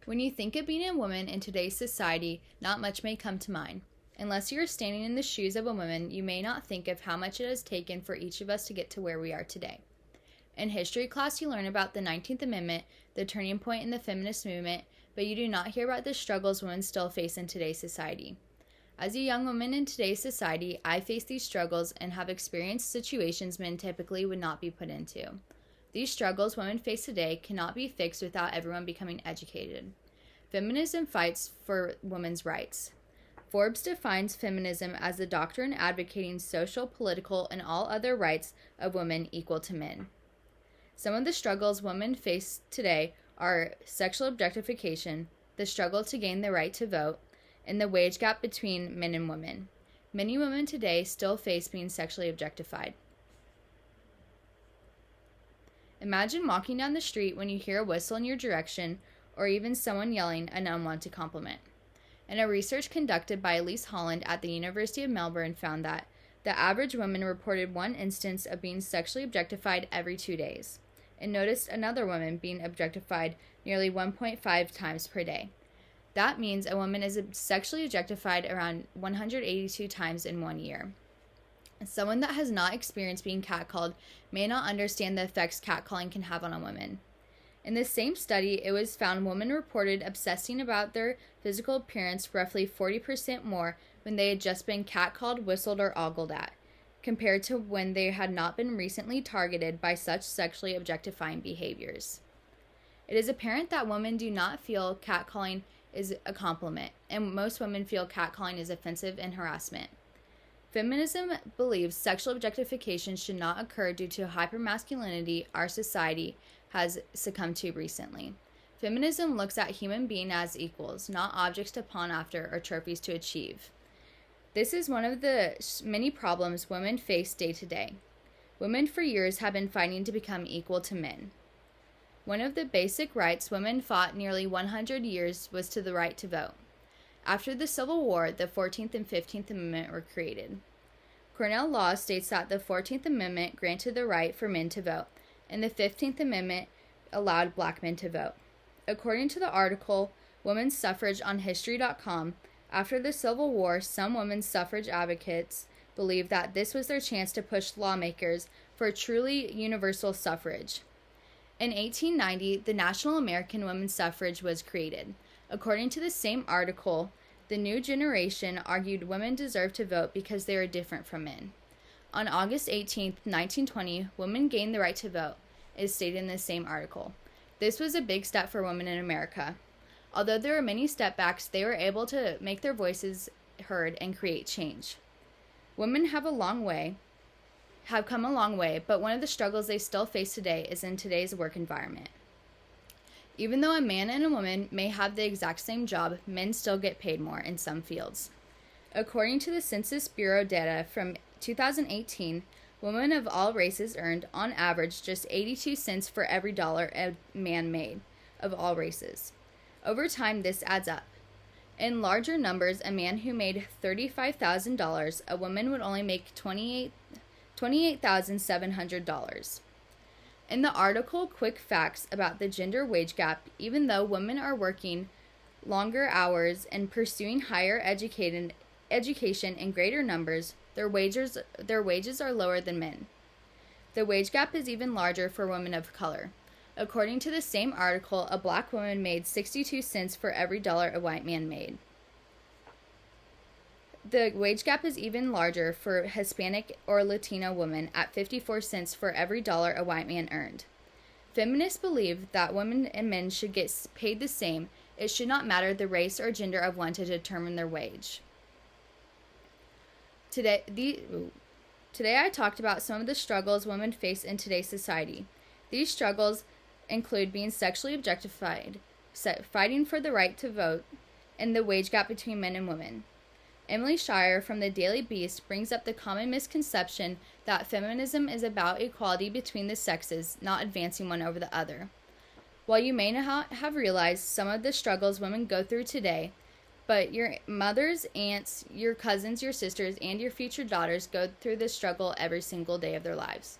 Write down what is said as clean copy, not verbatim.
When you think of being a woman in today's society, not much may come to mind. Unless you are standing in the shoes of a woman, you may not think of how much it has taken for each of us to get to where we are today. In history class, you learn about the 19th Amendment, the turning point in the feminist movement, but you do not hear about the struggles women still face in today's society. As a young woman in today's society, I face these struggles and have experienced situations men typically would not be put into. These struggles women face today cannot be fixed without everyone becoming educated. Feminism fights for women's rights. Forbes defines feminism as the doctrine advocating social, political, and all other rights of women equal to men. Some of the struggles women face today are sexual objectification, the struggle to gain the right to vote, and the wage gap between men and women. Many women today still face being sexually objectified. Imagine walking down the street when you hear a whistle in your direction or even someone yelling an unwanted compliment. And a research conducted by Elise Holland at the University of Melbourne found that the average woman reported one instance of being sexually objectified every 2 days, and noticed another woman being objectified nearly 1.5 times per day. That means a woman is sexually objectified around 182 times in 1 year. Someone that has not experienced being catcalled may not understand the effects catcalling can have on a woman. In this same study, it was found women reported obsessing about their physical appearance roughly 40% more when they had just been catcalled, whistled, or ogled at, compared to when they had not been recently targeted by such sexually objectifying behaviors. It is apparent that women do not feel catcalling is a compliment, and most women feel catcalling is offensive and harassment. Feminism believes sexual objectification should not occur due to hypermasculinity our society has succumbed to recently. Feminism looks at human beings as equals, not objects to pawn after or trophies to achieve. This is one of the many problems women face day to day. Women for years have been fighting to become equal to men. One of the basic rights women fought nearly 100 years was to the right to vote. After the Civil War, the 14th and 15th Amendment were created. Cornell law states that the 14th Amendment granted the right for men to vote, and the 15th Amendment allowed black men to vote. According to the article Women's Suffrage on History.com, after the Civil War, some women's suffrage advocates believed that this was their chance to push lawmakers for truly universal suffrage. In 1890, the National American Women's Suffrage was created. According to the same article, the new generation argued women deserved to vote because they were different from men. On August 18, 1920, women gained the right to vote, as stated in the same article. This was a big step for women in America. Although there were many stepbacks, they were able to make their voices heard and create change. Women have come a long way, but one of the struggles they still face today is in today's work environment. Even though a man and a woman may have the exact same job, men still get paid more in some fields. According to the Census Bureau data from 2018, women of all races earned, on average, just 82 cents for every dollar a man made, of all races. Over time, this adds up. In larger numbers, a man who made $35,000, a woman would only make $28,700. In the article Quick Facts about the gender wage gap, even though women are working longer hours and pursuing higher education in greater numbers, their wages are lower than men. The wage gap is even larger for women of color. According to the same article, a black woman made 62 cents for every dollar a white man made. The wage gap is even larger for Hispanic or Latino women at 54 cents for every dollar a white man earned. Feminists believe that women and men should get paid the same. It should not matter the race or gender of one to determine their wage. Today I talked about some of the struggles women face in today's society. These struggles include being sexually objectified, fighting for the right to vote, and the wage gap between men and women. Emily Shire from the Daily Beast brings up the common misconception that feminism is about equality between the sexes, not advancing one over the other. While you may not have realized some of the struggles women go through today, but your mothers, aunts, your cousins, your sisters, and your future daughters go through this struggle every single day of their lives.